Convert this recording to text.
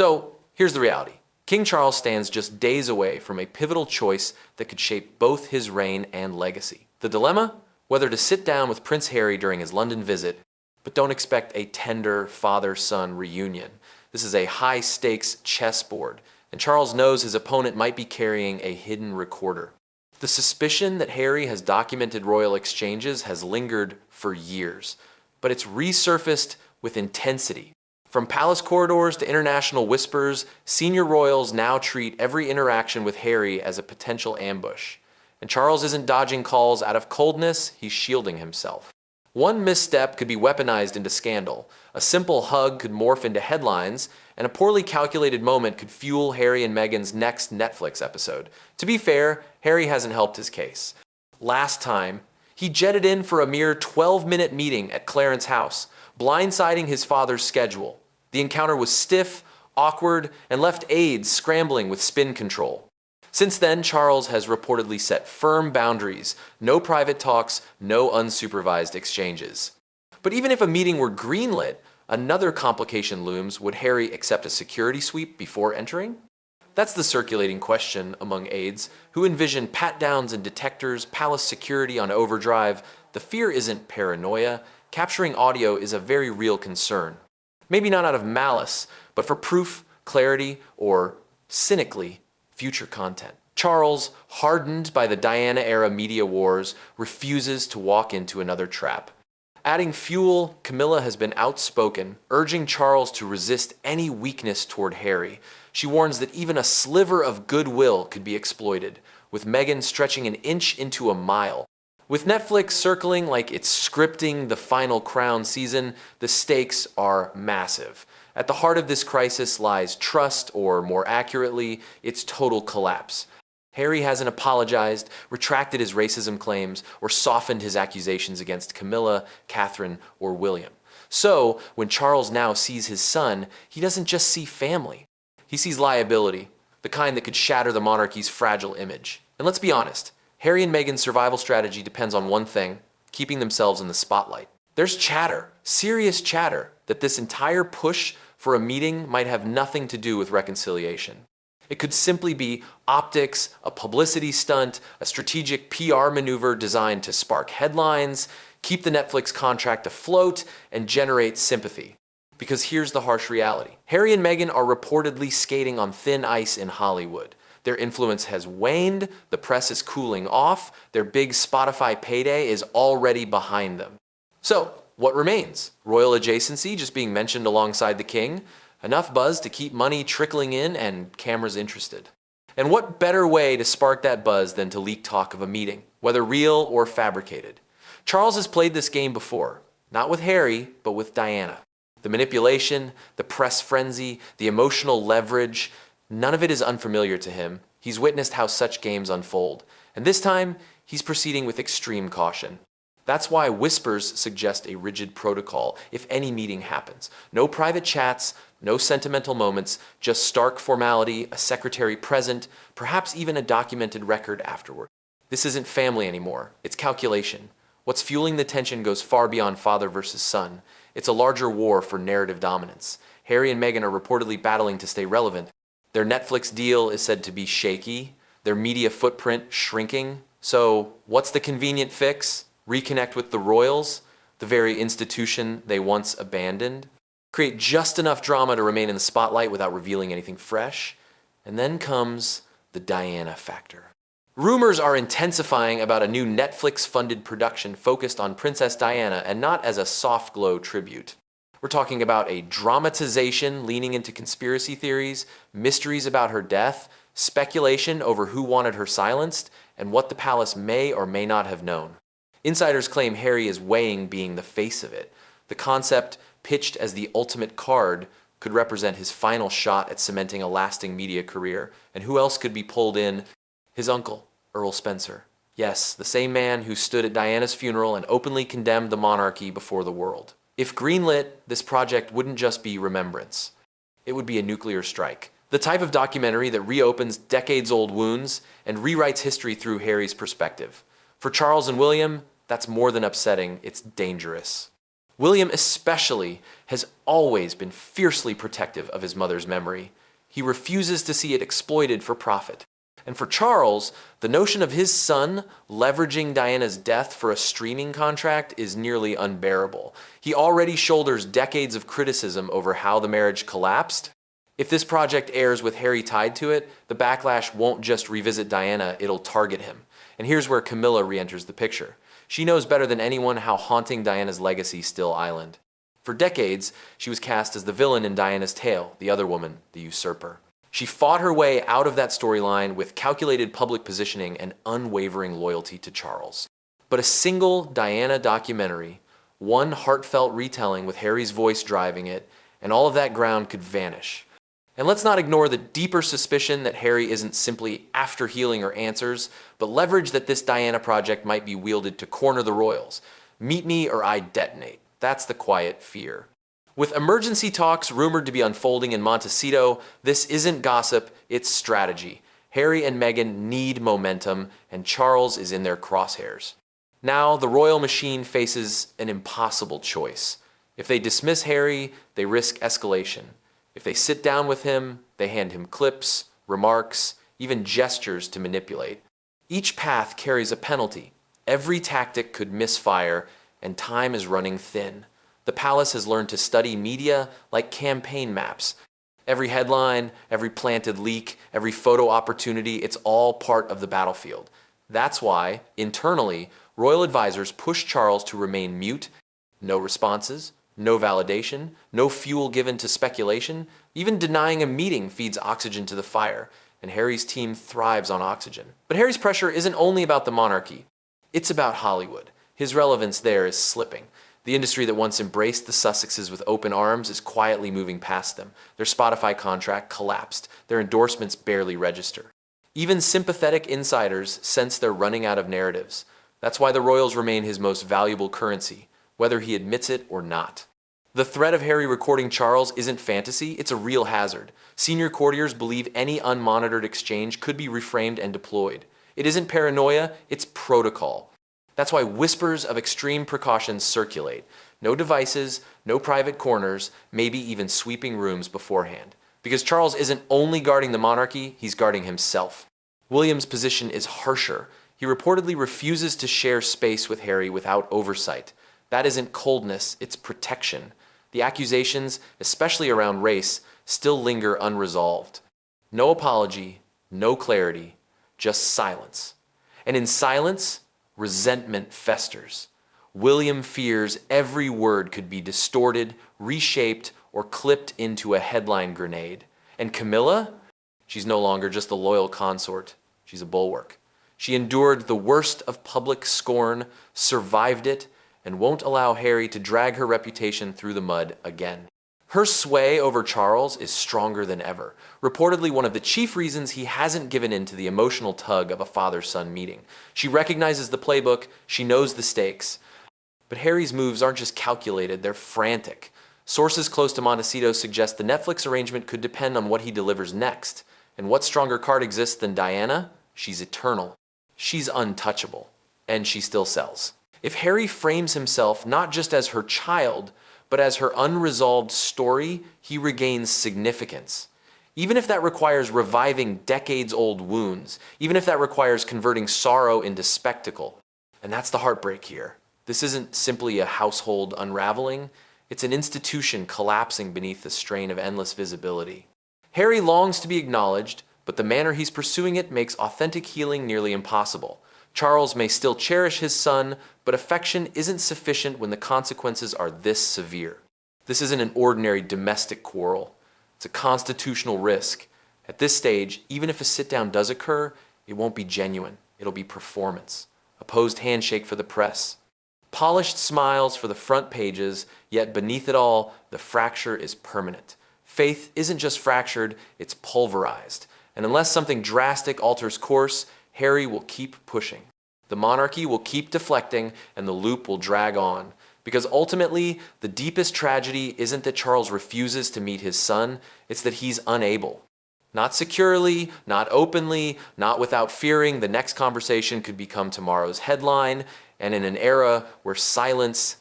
So here's the reality. King Charles stands just days away from a pivotal choice that could shape both his reign and legacy. The dilemma? Whether to sit down with Prince Harry during his London visit, but don't expect a tender father-son reunion. This is a high-stakes chessboard, and Charles knows his opponent might be carrying a hidden recorder. The suspicion that Harry has documented royal exchanges has lingered for years, but it's resurfaced with intensity. From palace corridors to international whispers, senior royals now treat every interaction with Harry as a potential ambush. And Charles isn't dodging calls out of coldness, he's shielding himself. One misstep could be weaponized into scandal. A simple hug could morph into headlines, and a poorly calculated moment could fuel Harry and Meghan's next Netflix episode. To be fair, Harry hasn't helped his case. Last time, he jetted in for a mere 12-minute meeting at Clarence's house, blindsiding his father's schedule. The encounter was stiff, awkward, and left aides scrambling with spin control. Since then, Charles has reportedly set firm boundaries. No private talks, no unsupervised exchanges. But even if a meeting were greenlit, another complication looms. Would Harry accept a security sweep before entering? That's the circulating question among aides, who envision pat-downs and detectors, palace security on overdrive. The fear isn't paranoia. Capturing audio is a very real concern. Maybe not out of malice, but for proof, clarity, or, cynically, future content. Charles, hardened by the Diana-era media wars, refuses to walk into another trap. Adding fuel, Camilla has been outspoken, urging Charles to resist any weakness toward Harry. She warns that even a sliver of goodwill could be exploited, with Meghan stretching an inch into a mile. With Netflix circling like it's scripting the final Crown season, the stakes are massive. At the heart of this crisis lies trust, or more accurately, its total collapse. Harry hasn't apologized, retracted his racism claims, or softened his accusations against Camilla, Catherine, or William. So, when Charles now sees his son, he doesn't just see family. He sees liability, the kind that could shatter the monarchy's fragile image. And let's be honest, Harry and Meghan's survival strategy depends on one thing: keeping themselves in the spotlight. There's chatter, serious chatter, that this entire push for a meeting might have nothing to do with reconciliation. It could simply be optics, a publicity stunt, a strategic PR maneuver designed to spark headlines, keep the Netflix contract afloat, and generate sympathy. Because here's the harsh reality. Harry and Meghan are reportedly skating on thin ice in Hollywood. Their influence has waned, the press is cooling off, their big Spotify payday is already behind them. So, what remains? Royal adjacency just being mentioned alongside the king? Enough buzz to keep money trickling in and cameras interested. And what better way to spark that buzz than to leak talk of a meeting, whether real or fabricated? Charles has played this game before, not with Harry, but with Diana. The manipulation, the press frenzy, the emotional leverage, none of it is unfamiliar to him. He's witnessed how such games unfold. And this time, he's proceeding with extreme caution. That's why whispers suggest a rigid protocol if any meeting happens. No private chats, no sentimental moments, just stark formality, a secretary present, perhaps even a documented record afterward. This isn't family anymore, it's calculation. What's fueling the tension goes far beyond father versus son. It's a larger war for narrative dominance. Harry and Meghan are reportedly battling to stay relevant. Their Netflix deal is said to be shaky, their media footprint shrinking. So what's the convenient fix? Reconnect with the royals, the very institution they once abandoned. Create just enough drama to remain in the spotlight without revealing anything fresh. And then comes the Diana factor. Rumors are intensifying about a new Netflix-funded production focused on Princess Diana and not as a soft glow tribute. We're talking about a dramatization leaning into conspiracy theories, mysteries about her death, speculation over who wanted her silenced, and what the palace may or may not have known. Insiders claim Harry is weighing being the face of it. The concept, pitched as the ultimate card, could represent his final shot at cementing a lasting media career. And who else could be pulled in? His uncle, Earl Spencer. Yes, the same man who stood at Diana's funeral and openly condemned the monarchy before the world. If greenlit, this project wouldn't just be remembrance. It would be a nuclear strike. The type of documentary that reopens decades-old wounds and rewrites history through Harry's perspective. For Charles and William, that's more than upsetting, it's dangerous. William especially has always been fiercely protective of his mother's memory. He refuses to see it exploited for profit. And for Charles, the notion of his son leveraging Diana's death for a streaming contract is nearly unbearable. He already shoulders decades of criticism over how the marriage collapsed. If this project airs with Harry tied to it, the backlash won't just revisit Diana, it'll target him. And here's where Camilla re-enters the picture. She knows better than anyone how haunting Diana's legacy still island. For decades, she was cast as the villain in Diana's tale, the other woman, the usurper. She fought her way out of that storyline with calculated public positioning and unwavering loyalty to Charles. But a single Diana documentary, one heartfelt retelling with Harry's voice driving it, and all of that ground could vanish. And let's not ignore the deeper suspicion that Harry isn't simply after healing or answers, but leverage that this Diana project might be wielded to corner the royals. Meet me or I detonate. That's the quiet fear. With emergency talks rumored to be unfolding in Montecito, this isn't gossip, it's strategy. Harry and Meghan need momentum, and Charles is in their crosshairs. Now, the royal machine faces an impossible choice. If they dismiss Harry, they risk escalation. If they sit down with him, they hand him clips, remarks, even gestures to manipulate. Each path carries a penalty. Every tactic could misfire, and time is running thin. The palace has learned to study media like campaign maps. Every headline, every planted leak, every photo opportunity, it's all part of the battlefield. That's why, internally, royal advisors push Charles to remain mute. No responses, no validation, no fuel given to speculation. Even denying a meeting feeds oxygen to the fire, and Harry's team thrives on oxygen. But Harry's pressure isn't only about the monarchy. It's about Hollywood. His relevance there is slipping. The industry that once embraced the Sussexes with open arms is quietly moving past them. Their Spotify contract collapsed. Their endorsements barely register. Even sympathetic insiders sense they're running out of narratives. That's why the royals remain his most valuable currency, whether he admits it or not. The threat of Harry recording Charles isn't fantasy, it's a real hazard. Senior courtiers believe any unmonitored exchange could be reframed and deployed. It isn't paranoia, it's protocol. That's why whispers of extreme precautions circulate. No devices, no private corners, maybe even sweeping rooms beforehand. Because Charles isn't only guarding the monarchy, he's guarding himself. William's position is harsher. He reportedly refuses to share space with Harry without oversight. That isn't coldness, it's protection. The accusations, especially around race, still linger unresolved. No apology, no clarity, just silence. And in silence, resentment festers. William fears every word could be distorted, reshaped, or clipped into a headline grenade. And Camilla? She's no longer just a loyal consort. She's a bulwark. She endured the worst of public scorn, survived it, and won't allow Harry to drag her reputation through the mud again. Her sway over Charles is stronger than ever, reportedly one of the chief reasons he hasn't given in to the emotional tug of a father-son meeting. She recognizes the playbook, she knows the stakes. But Harry's moves aren't just calculated, they're frantic. Sources close to Montecito suggest the Netflix arrangement could depend on what he delivers next. And what stronger card exists than Diana? She's eternal. She's untouchable. And she still sells. If Harry frames himself not just as her child, but as her unresolved story, he regains significance. Even if that requires reviving decades-old wounds, even if that requires converting sorrow into spectacle. And that's the heartbreak here. This isn't simply a household unraveling, it's an institution collapsing beneath the strain of endless visibility. Harry longs to be acknowledged, but the manner he's pursuing it makes authentic healing nearly impossible. Charles may still cherish his son, but affection isn't sufficient when the consequences are this severe. This isn't an ordinary domestic quarrel. It's a constitutional risk. At this stage, even if a sit-down does occur, it won't be genuine. It'll be performance. A posed handshake for the press. Polished smiles for the front pages, yet beneath it all, the fracture is permanent. Faith isn't just fractured, it's pulverized. And unless something drastic alters course, Harry will keep pushing. The monarchy will keep deflecting, and the loop will drag on. Because ultimately, the deepest tragedy isn't that Charles refuses to meet his son, it's that he's unable. Not securely, not openly, not without fearing the next conversation could become tomorrow's headline, and in an era where silence